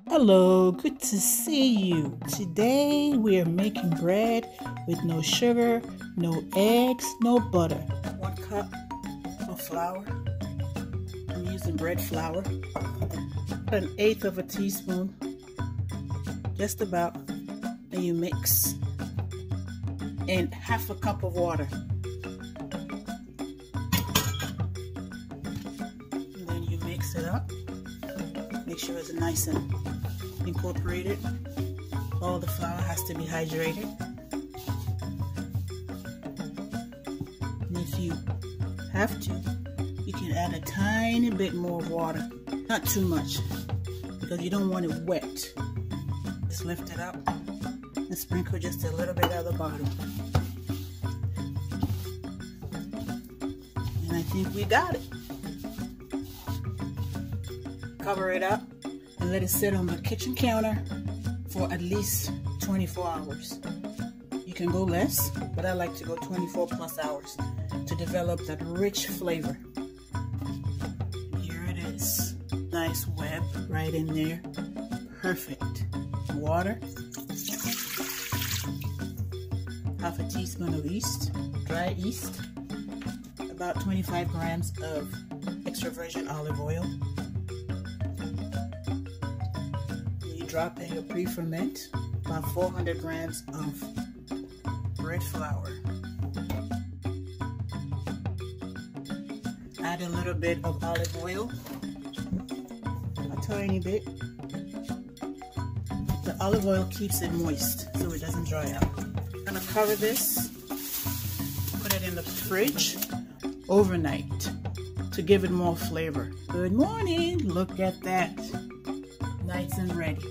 Hello, good to see you. Today we are making bread with no sugar, no eggs, no butter. 1 cup of flour. I'm using bread flour. 1/8 of a teaspoon, just about, and you mix. And 1/2 cup of water. And then you mix it up. Make sure it's nice and incorporated. All the flour has to be hydrated. And if you have to, you can add a tiny bit more water. Not too much, because you don't want it wet. Just lift it up and sprinkle just a little bit at the bottom. And I think we got it. Cover it up and let it sit on the kitchen counter for at least 24 hours. You can go less, but I like to go 24 plus hours to develop that rich flavor. Here it is. Nice web right in there. Perfect. Water. 1/2 teaspoon of yeast, dry yeast. About 25 grams of extra virgin olive oil. Drop in your pre-ferment, about 400 grams of bread flour. Add a little bit of olive oil, a tiny bit. The olive oil keeps it moist so it doesn't dry out. I'm gonna cover this, put it in the fridge overnight to give it more flavor. Good morning, look at that. Nice and ready.